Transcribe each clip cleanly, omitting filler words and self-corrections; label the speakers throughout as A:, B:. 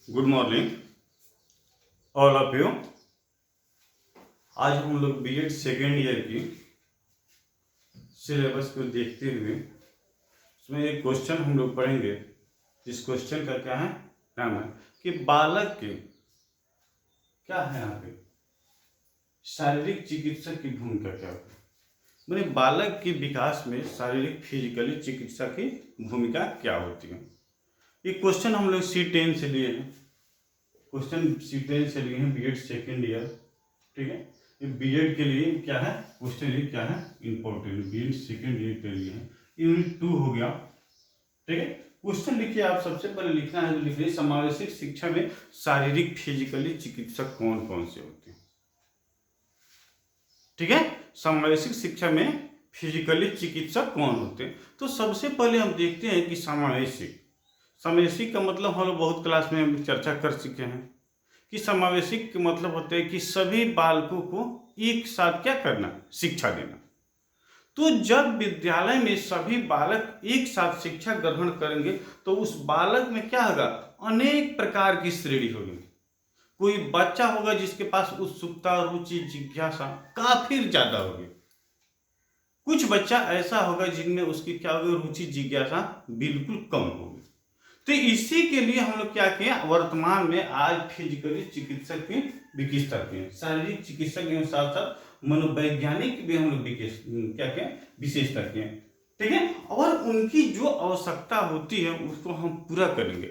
A: Good morning all of you. आज हम लोग बीएड सेकेंड ईयर की सिलेबस को देखते हुए उसमें एक क्वेश्चन हम लोग पढ़ेंगे। इस क्वेश्चन का क्या है नाम है कि बालक के क्या है यहाँ पे शारीरिक चिकित्सा की भूमिका क्या होती है। मैंने बालक के विकास में शारीरिक फिजिकली चिकित्सा की भूमिका क्या होती है। ये क्वेश्चन हम लोग C10 से लिए हैं। क्वेश्चन C10 से लिए हैं बीएड सेकेंड ईयर। ठीक है, ये बीएड के लिए क्या है क्वेश्चन, ये क्या है इंपॉर्टेंट, बीएड सेकेंड ईयर के लिए है। यूनिट 2 हो गया। ठीक है, क्वेश्चन लिखिए। आप सबसे पहले लिखना है तो लिखिए समावेशिक शिक्षा में शारीरिक फिजिकली चिकित्सक कौन कौन से होते हैं। ठीक है, समावेशिक शिक्षा में फिजिकली चिकित्सक कौन होते हैं। तो सबसे पहले हम देखते हैं कि समावेशिक का मतलब हम लोग बहुत क्लास में हम चर्चा कर चुके हैं कि समावेशिक के मतलब होते हैं कि सभी बालकों को एक साथ क्या करना, शिक्षा देना। तो जब विद्यालय में सभी बालक एक साथ शिक्षा ग्रहण करेंगे तो उस बालक में क्या होगा, अनेक प्रकार की श्रेणी होगी। कोई बच्चा होगा जिसके पास उत्सुकता, रुचि, जिज्ञासा काफी ज्यादा होगी। कुछ बच्चा ऐसा होगा जिनमें उसकी क्या होगी, रुचि जिज्ञासा बिल्कुल कम होगी। तो इसी के लिए हम लोग क्या किए, वर्तमान में आज फिजिकली चिकित्सक की विकास करते हैं। शारीरिक चिकित्सक के साथ साथ मनोवैज्ञानिक भी हम लोग क्या क्या विशेष करते हैं। ठीक है, और उनकी जो आवश्यकता होती है उसको हम पूरा करेंगे।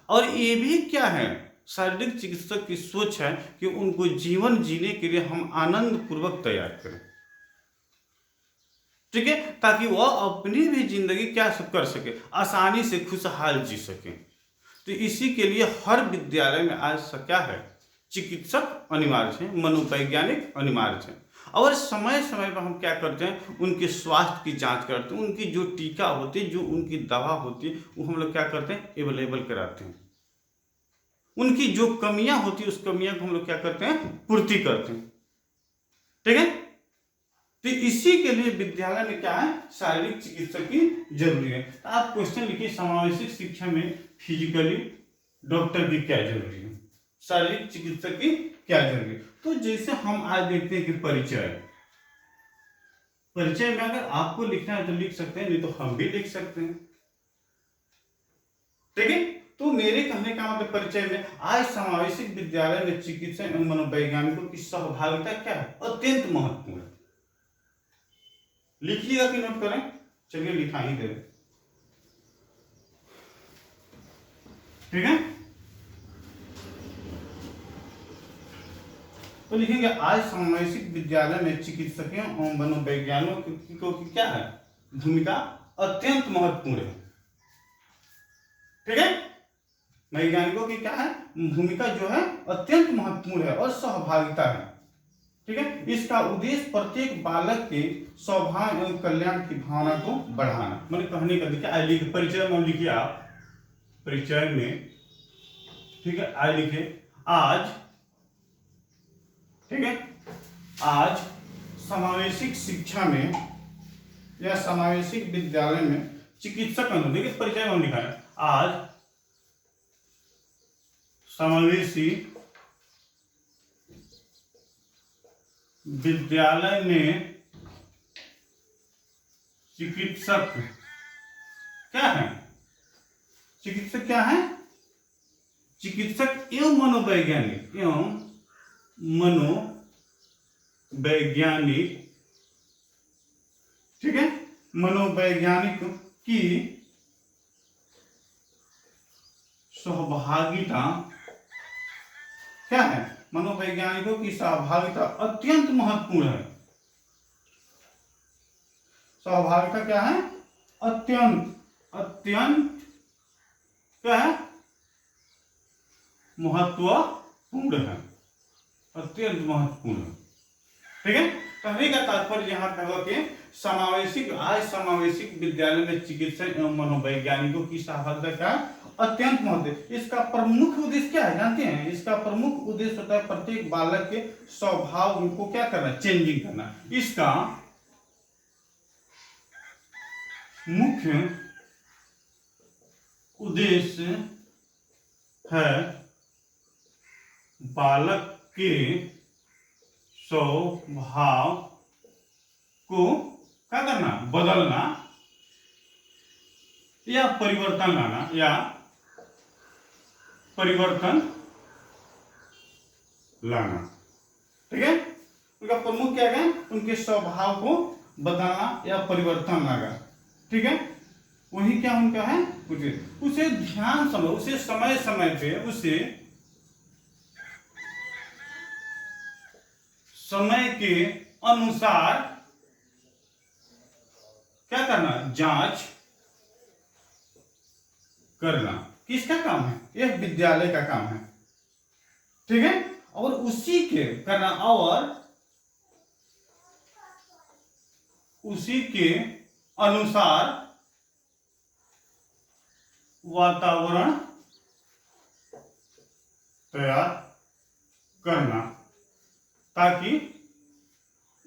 A: और ये भी क्या है, शारीरिक चिकित्सक की सोच है कि उनको जीवन जीने के लिए हम आनंद पूर्वक तैयार करें। ठीक है, ताकि वह अपनी भी जिंदगी क्या कर सके, आसानी से खुशहाल जी सके। तो इसी के लिए हर विद्यालय में आज क्या है, चिकित्सक अनिवार्य है, मनोवैज्ञानिक अनिवार्य है। और समय समय पर हम क्या करते हैं, उनके स्वास्थ्य की जांच करते हैं। उनकी जो टीका होती है, जो उनकी दवा होती है, वो हम लोग क्या करते हैं, अवेलेबल कराते हैं। उनकी जो कमियां होती है उस कमियां को हम लोग क्या करते हैं, पूर्ति करते हैं। ठीक है, तो इसी के लिए विद्यालय में क्या है, शारीरिक चिकित्सक की जरूरी है। तो आप क्वेश्चन लिखिए, समावेशिक शिक्षा में फिजिकली डॉक्टर की क्या जरूरी है, शारीरिक चिकित्सक की क्या जरूरी है। तो जैसे हम आज देखते हैं कि परिचय में अगर आपको लिखना है तो लिख सकते हैं, नहीं तो हम भी लिख सकते हैं। ठीक है, तो मेरे कहने का मतलब परिचय में आज समावेशिक विद्यालय में चिकित्सा एवं मनोवैज्ञानिकों की सहभागिता क्या है, अत्यंत महत्वपूर्ण है। लिखिएगा कि नोट करें, चलिए लिखा ही दे। ठीक है, तो लिखेंगे आज समावेशिक विद्यालय में चिकित्सकों और मनोवैज्ञानिकों की क्या है, भूमिका अत्यंत महत्वपूर्ण है। ठीक है, वैज्ञानिकों की क्या है, भूमिका जो है अत्यंत महत्वपूर्ण है और सहभागिता है। ठीक है, इसका उद्देश्य प्रत्येक बालक के सौभाग्य एवं कल्याण की भावना को बढ़ाना। मैंने कहने का देखिए, आई लिखे परिचय में लिखिए आप, परिचय में। ठीक है, आई लिखे आज। ठीक है, आज समावेशिक शिक्षा में या समावेशिक विद्यालय में चिकित्सक, देखिए परिचय में लिखा है आज समावेशी विद्यालय में चिकित्सक क्या है, चिकित्सक क्या है, चिकित्सक एवं मनोवैज्ञानिक ठीक है, मनोवैज्ञानिक की सहभागिता क्या है, मनोवैज्ञानिकों की सहभागिता अत्यंत महत्वपूर्ण है। सहभागिता क्या है, अत्यंत क्या है, महत्वपूर्ण है, अत्यंत महत्वपूर्ण है। ठीक है, कहने का तात्पर्य यहाँ पे होगा कि समावेशिक विद्यालय में चिकित्सक एवं मनोवैज्ञानिकों की सहभागिता क्या अत्यंत महत्व। इसका प्रमुख उद्देश्य क्या है जानते हैं, इसका प्रमुख उद्देश्य होता है प्रत्येक बालक के स्वभाव को क्या करना, चेंजिंग करना। इसका मुख्य उद्देश्य है बालक के स्वभाव को क्या करना, बदलना या परिवर्तन लाना, या परिवर्तन लाना। ठीक है, उनका प्रमुख क्या है, उनके स्वभाव को बदलना या परिवर्तन लाना। ठीक है, वही क्या उनका है, उसे ध्यान समय, उसे समय समय पे उसे समय के अनुसार क्या करना, जांच करना। किसका काम है, यह विद्यालय का काम है। ठीक है, और उसी के करना और उसी के अनुसार वातावरण तैयार करना, ताकि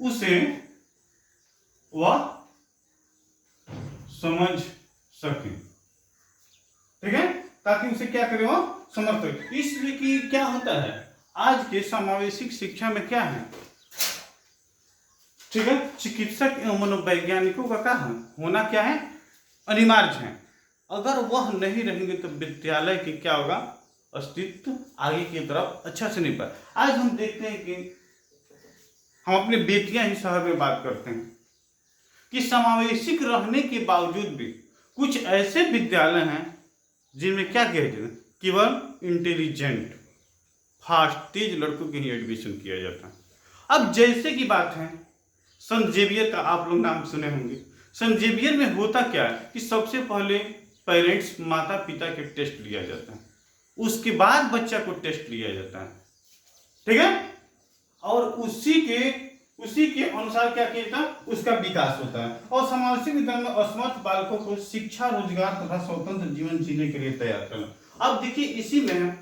A: उसे वह समझ सके। ठीक है, ताकि उसे क्या करे, वो समझ सके। इसलिए कि क्या होता है आज के समावेशिक शिक्षा में क्या है, ठीक है, चिकित्सक एवं मनोवैज्ञानिकों का काम होना क्या है, अनिवार्य है। अगर वह नहीं रहेंगे तो विद्यालय की क्या होगा, अस्तित्व आगे की तरफ अच्छा से नहीं पाए। आज हम देखते हैं कि हम अपने बेटियां ही शहर में बात करते हैं कि समावेशिक रहने के बावजूद भी कुछ ऐसे विद्यालय हैं जिनमें क्या किया जाता है, केवल इंटेलिजेंट फास्ट तेज लड़कों के ही एडमिशन किया जाता है। अब जैसे की बात है संत जेवियर का, आप लोग नाम सुने होंगे। संत जेवियर में होता क्या है कि सबसे पहले पेरेंट्स, माता पिता के टेस्ट लिया जाता है, उसके बाद बच्चा को टेस्ट लिया जाता है। ठीक है, और उसी के अनुसार क्या किया जाता है, उसका विकास होता है। और समावेशी विद्यालय में असमर्थ बालकों को शिक्षा, रोजगार तथा स्वतंत्र जीवन जीने के लिए तैयार करना। अब देखिए इसी में,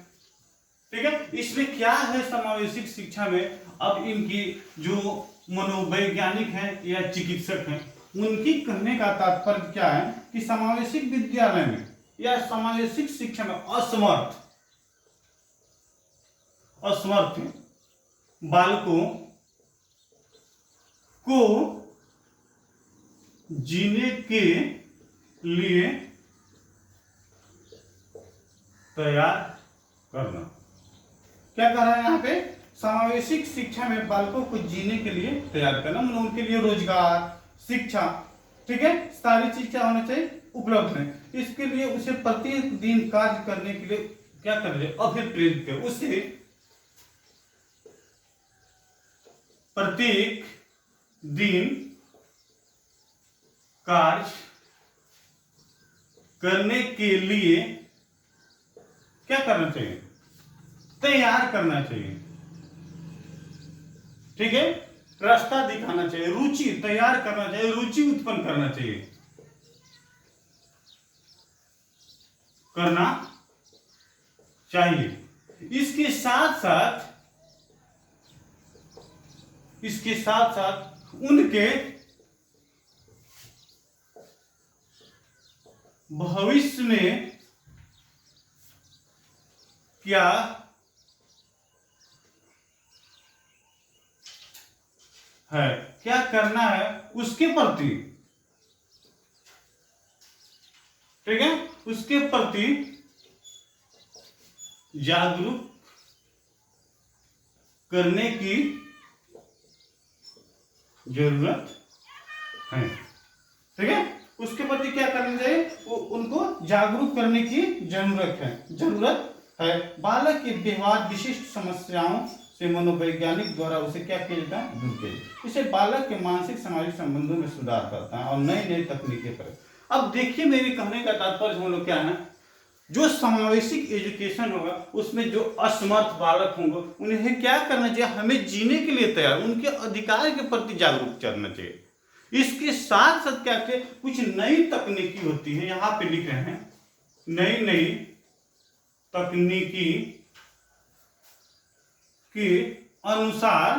A: ठीक है, इसमें क्या है समावेशिक शिक्षा में, अब इनकी जो मनोवैज्ञानिक हैं या चिकित्सक हैं, उनकी कहने का तात्पर्य क्या है कि समावेशिक विद्यालय में या समावेशिक शिक्षा में असमर्थ बालकों को जीने के लिए तैयार करना। क्या कह रहा है यहाँ पे, समावेशिक शिक्षा में बालकों को जीने के लिए तैयार करना, मतलब उनके लिए रोजगार, शिक्षा, ठीक है, सारी चीज क्या होना चाहिए, उपलब्ध है। इसके लिए उसे प्रत्येक दिन कार्य करने के लिए क्या कर रहे, अभिप्रेरित कर, उसे प्रत्येक दिन कार्य करने के लिए क्या करना चाहिए, तैयार करना चाहिए। ठीक है, रास्ता दिखाना चाहिए, रुचि तैयार करना चाहिए, रुचि उत्पन्न करना चाहिए, करना चाहिए। इसके साथ साथ उनके भविष्य में क्या है, क्या करना है, उसके प्रति, ठीक है, उसके प्रति जागरूक करने की जरूरत है। ठीक है, उसके प्रति क्या करना चाहिए, वो उनको जागरूक करने की जरूरत है। बालक के व्यवहार विशिष्ट समस्याओं से मनोवैज्ञानिक द्वारा उसे क्या किया जाता है, दूर किया जाता है। इसे बालक के मानसिक सामाजिक संबंधों में सुधार करता है और नई नई तकनीकें पर। अब देखिए मेरे कहने का तात्पर्य हम लोग क्या है, जो समावेशिक एजुकेशन होगा उसमें जो असमर्थ बालक होंगे उन्हें क्या करना चाहिए, हमें जीने के लिए तैयार, उनके अधिकार के प्रति जागरूक करना चाहिए। इसके साथ साथ क्या क्या कुछ नई तकनीकी होती है, यहां पे लिख रहे हैं, नई नई तकनीकी के अनुसार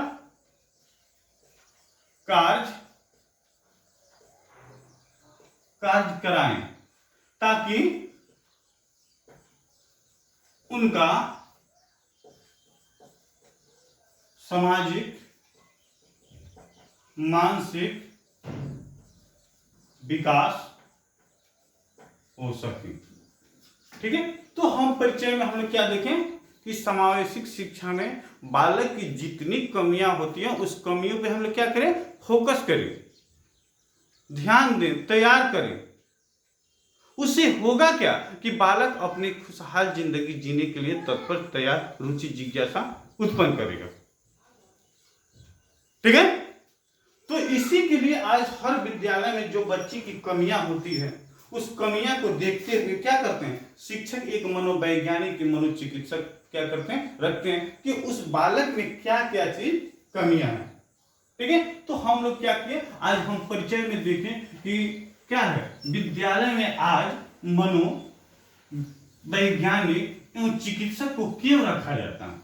A: कार्य कराएं, ताकि उनका सामाजिक मानसिक विकास हो सके। ठीक है, तो हम परिचय में हमने क्या देखें कि समावेशिक शिक्षा में बालक की जितनी कमियां होती हैं उस कमियों पे हम लोग क्या करें, फोकस करें, ध्यान दें, तैयार करें। उससे होगा क्या कि बालक अपनी खुशहाल जिंदगी जीने के लिए तत्पर, तैयार, रुचि, जिज्ञासा उत्पन्न करेगा। ठीक है, तो इसी के लिए आज हर विद्यालय में जो बच्ची की कमियां होती हैं उस कमियां को देखते हुए क्या करते हैं, शिक्षक एक मनोवैज्ञानिक, मनोचिकित्सक क्या करते हैं, रखते हैं कि उस बालक में क्या क्या चीज कमियां हैं। ठीक है, तो हम लोग क्या किए, आज हम परिचय में देखें कि क्या है विद्यालय में आज मनोवैज्ञानिक एवं चिकित्सक को क्यों रखा जाता है।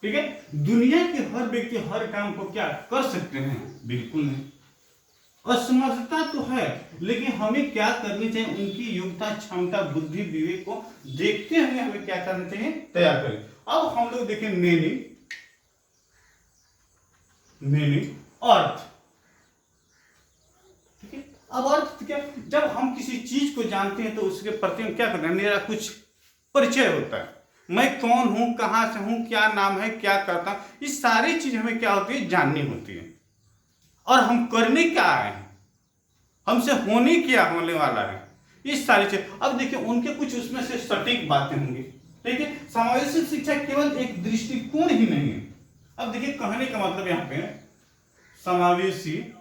A: ठीक है, दुनिया के हर व्यक्ति हर काम को क्या कर सकते हैं, बिल्कुल नहीं, असमर्थता तो है, लेकिन हमें क्या करनी चाहिए, उनकी योग्यता, क्षमता, बुद्धि, विवेक को देखते हुए हमें क्या करना चाहिए, तैयार करें। अब हम लोग देखें मीनिंग अर्थ। ठीक है, अब अर्थ क्या, जब हम किसी चीज को जानते हैं तो उसके प्रति हम क्या करते हैं, मेरा कुछ परिचय होता है, मैं कौन हूं, कहां से हूं, क्या नाम है, क्या करता हूं, ये सारी चीज हमें क्या होती है, जाननी होती है। और हम करने क्या आए हैं, हमसे होने क्या होने वाला है, ये सारी चीज। अब देखिए उनके कुछ उसमें से सटीक बातें होंगी। ठीक है, समावेशिक शिक्षा केवल एक दृष्टिकोण ही नहीं है। अब देखिए कहने का मतलब यहां पे समावेशी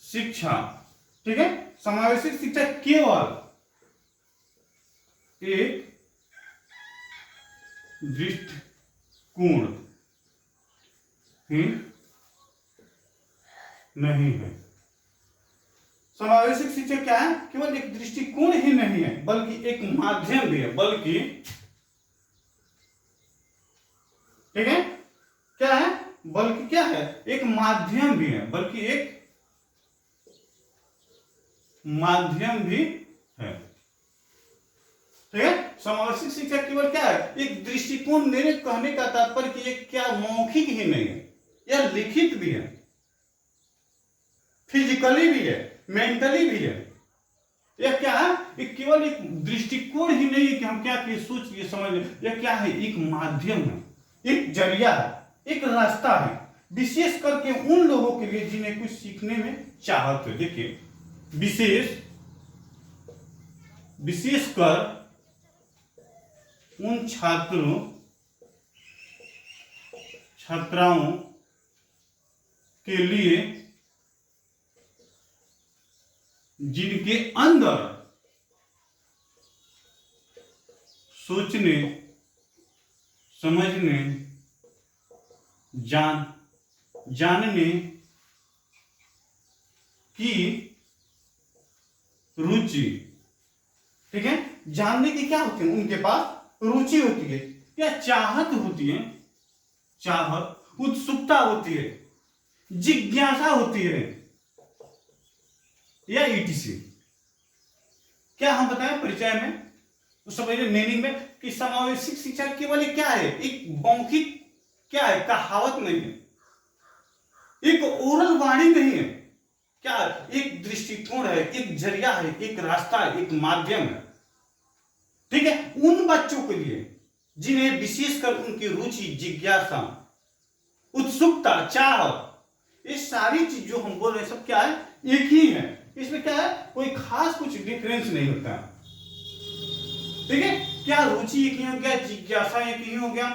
A: शिक्षा, ठीक है, समावेशिक शिक्षा केवल एक दृष्टिकोण ही नहीं है। समावेशिक शिक्षा क्या है, केवल एक दृष्टिकोण ही नहीं है बल्कि एक माध्यम भी है, बल्कि ठीक है क्या है, बल्कि क्या है, एक माध्यम भी है, बल्कि एक माध्यम भी है। ठीक है, समावेशिक शिक्षा केवल क्या है, एक दृष्टिकोण, मेरे कहने का तात्पर्य कि ये क्या मौखिक ही नहीं है, यह लिखित भी है, फिजिकली भी है, मेंटली भी है। यह क्या है, एक केवल एक दृष्टिकोण ही नहीं है कि हम क्या सोच ये समझ लें, यह क्या है, एक माध्यम है, एक जरिया है, एक रास्ता है, विशेष करके उन लोगों के लिए जिन्हें कुछ सीखने में चाहत है। देखिए विशेष कर उन छात्राओं के लिए जिनके अंदर सोचने, समझने, जानने की रुचि। ठीक है, जानने की क्या होती है, उनके पास रुचि होती है या चाहत होती है, चाहत, उत्सुकता होती है, जिज्ञासा होती है या ईटीसी। क्या हम बताएं परिचय में, तो समझिए मीनिंग में कि समावेशिक शिक्षा केवल क्या है, एक मौखिक क्या है, कहावत नहीं है, एक ओरल वाणी नहीं है, क्या एक दृष्टिकोण है, एक जरिया है, एक रास्ता है, एक माध्यम है। ठीक है, उन बच्चों के लिए जिन्हें विशेषकर उनकी रुचि, जिज्ञासा, उत्सुकता, चाहत, ये सारी चीज जो हम बोल रहे हैं सब क्या है, एक ही है, इसमें क्या है, कोई खास कुछ डिफरेंस नहीं होता। ठीक है, क्या रुचि एक ही हो गया, जिज्ञासा एक ही हो गया।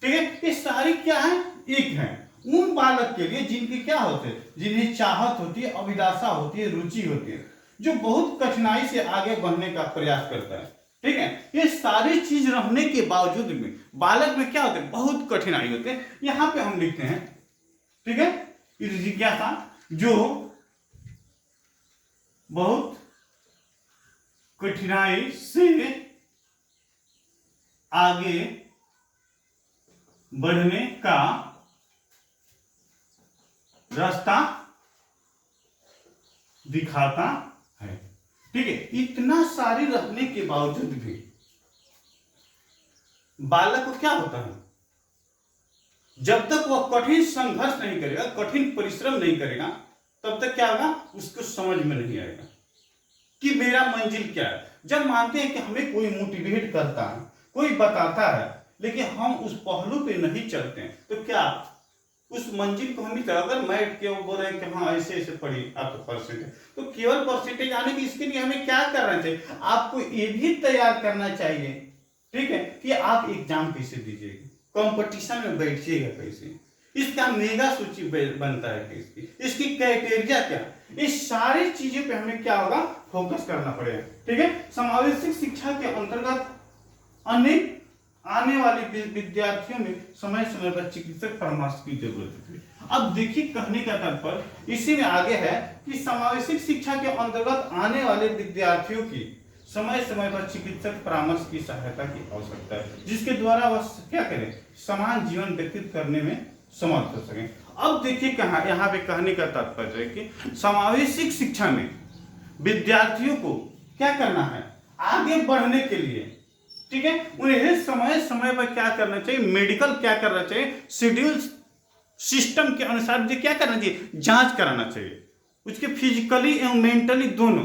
A: ठीक है, ये सारी क्या है, एक है। उन बालक के लिए जिनकी क्या होते हैं, जिन्हें चाहत होती है, अभिलाषा होती है, रुचि होती है, जो बहुत कठिनाई से आगे बढ़ने का प्रयास करता है। ठीक है, ये सारी चीज रहने के बावजूद में बालक में क्या होते हैं, बहुत कठिनाई होते हैं। यहां पे हम लिखते हैं, ठीक है, जिज्ञासा जो बहुत कठिनाई से आगे बढ़ने का रास्ता दिखाता है। ठीक है, इतना सारी रखने के बावजूद भी बालक को क्या होता है, जब तक वह कठिन संघर्ष नहीं करेगा, कठिन परिश्रम नहीं करेगा, तब तक क्या होगा, उसको समझ में नहीं आएगा कि मेरा मंजिल क्या है। जब मानते हैं कि हमें कोई मोटिवेट करता है, कोई बताता है, लेकिन हम उस पहलू पे नहीं चलते हैं, तो क्या उस मंजिल को हम नहीं, अगर मैं केवल बोल रहे हैं कि हाँ ऐसे ऐसे पढ़िए आपका परसेंटेज, तो केवल परसेंटेज आने की, इसके लिए हमें क्या करना चाहिए, आपको ये भी तैयार करना चाहिए, ठीक है, कि आप एग्जाम कैसे दीजिएगा, कंपटीशन में बैठिएगा कैसे, इसका मेगा सूची बनता है कैसे, इसकी क्राइटेरिया क्या, इस सारी चीजों पे हमें क्या होगा, फोकस करना पड़ेगा। ठीक है, समावेशी शिक्षा के अंतर्गत अनेक आने वाले विद्यार्थियों में समय समय पर चिकित्सक परामर्श की जरूरत है। अब देखिए, कहने का तात्पर्य इसी में आगे है कि समावेशी शिक्षा के अंतर्गत आने वाले विद्यार्थियों की समय समय पर चिकित्सक परामर्श की सहायता की आवश्यकता है, जिसके द्वारा वह क्या करें, समान जीवन व्यतीत करने में समर्थ हो सके। अब देखिए कहाँ, यहाँ पे कहने का तात्पर्य है कि समावेशी शिक्षा में विद्यार्थियों को क्या करना है, आगे बढ़ने के लिए, ठीक है, उन्हें समय समय पर क्या करना चाहिए, मेडिकल क्या करना चाहिए, शेड्यूल सिस्टम के अनुसार जो क्या करना चाहिए, जांच कराना चाहिए, उसके फिजिकली एवं मेंटली दोनों,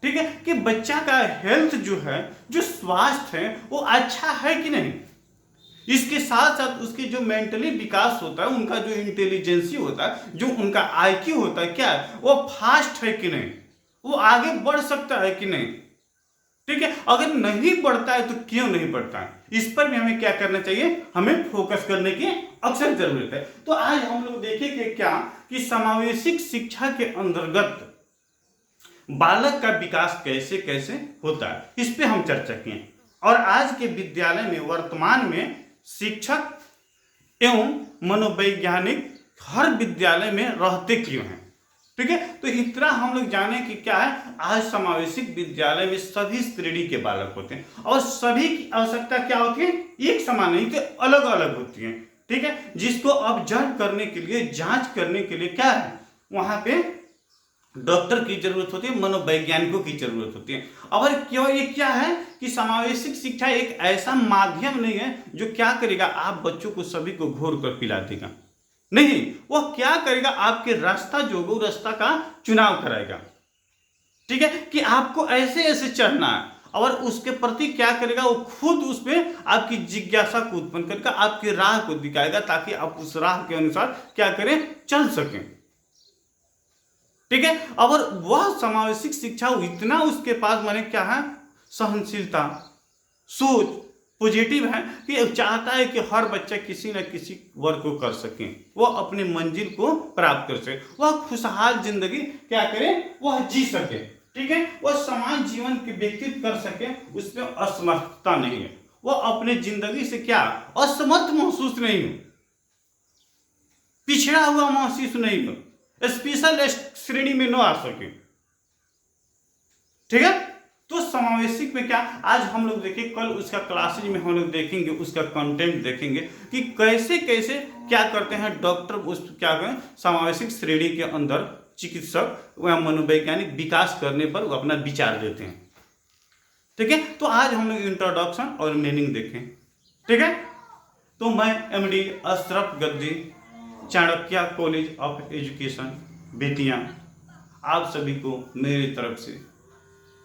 A: ठीक है, कि बच्चा का हेल्थ जो है, जो स्वास्थ्य है वो अच्छा है कि नहीं, इसके साथ साथ उसके जो मेंटली विकास होता है, उनका जो इंटेलिजेंसी होता है, जो उनका आईक्यू होता है, क्या है, वो फास्ट है कि नहीं, वो आगे बढ़ सकता है कि नहीं, ठीक है, अगर नहीं बढ़ता है तो क्यों नहीं बढ़ता है, इस पर भी हमें क्या करना चाहिए, हमें फोकस करने की अक्सर जरूरत है। तो आज हम लोग देखेंगे क्या कि समावेशी शिक्षा के अंतर्गत बालक का विकास कैसे कैसे होता है, इस पे हम चर्चा किए। और आज के विद्यालय में वर्तमान में शिक्षक एवं मनोवैज्ञानिक हर विद्यालय में रहते क्यों हैं, ठीक है, तो इतना हम लोग जाने कि क्या है, आज समावेशी विद्यालय में सभी श्रेणी के बालक होते हैं और सभी की आवश्यकता क्या होती है, एक समान नहीं, तो अलग अलग होती है, ठीक है, जिसको ऑब्जर्व करने के लिए, जांच करने के लिए क्या है, वहां पे डॉक्टर की जरूरत होती है, मनोवैज्ञानिकों की जरूरत होती है। और क्यों, ये क्या है कि समावेशी शिक्षा एक ऐसा माध्यम नहीं है जो क्या करेगा, आप बच्चों को सभी को घोर कर पिला देगा, नहीं, वह क्या करेगा, आपके रास्ता जो होगा, रास्ता का चुनाव कराएगा, ठीक है, कि आपको ऐसे ऐसे चढ़ना है, और उसके प्रति क्या करेगा, वो खुद उस पर आपकी जिज्ञासा को उत्पन्न करेगा, आपकी राह को दिखाएगा, ताकि आप उस राह के अनुसार क्या करें, चल सकें, ठीक है। और वह समावेशी शिक्षा इतना उसके पास माने क्या है, सहनशीलता, सोच पॉजिटिव है कि चाहता है कि हर बच्चा किसी न किसी वर्क को कर सके, वह अपनी मंजिल को प्राप्त कर सके, वह खुशहाल जिंदगी क्या करे, वह जी सके, ठीक है, वह समान जीवन के व्यतीत कर सके, उसमें असमर्थता नहीं है, वह अपने जिंदगी से क्या असमर्थ महसूस नहीं हो, पिछड़ा हुआ महसूस नहीं हो, स्पेशल श्रेणी में न आ सके, ठीक है। तो समावेशी में क्या, आज हम लोग देखिए, कल उसका क्लासेज में हम लोग देखेंगे, उसका कंटेंट देखेंगे कि कैसे कैसे क्या करते हैं डॉक्टर, उस क्या करें, समावेशी श्रेणी के अंदर चिकित्सक व मनोवैज्ञानिक विकास करने पर वो अपना विचार देते हैं, ठीक है। तो आज हम लोग इंट्रोडक्शन और मीनिंग देखें, ठीक है। तो मैं MD Ashraf Gaddi, Chanakya college of education Bettiah, आप सभी को मेरी तरफ से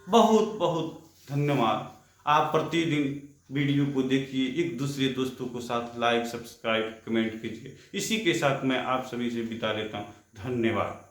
A: बहुत बहुत धन्यवाद। आप प्रतिदिन वीडियो को देखिए, एक दूसरे दोस्तों को साथ लाइक, सब्सक्राइब, कमेंट कीजिए। इसी के साथ मैं आप सभी से विदा लेता हूँ, धन्यवाद।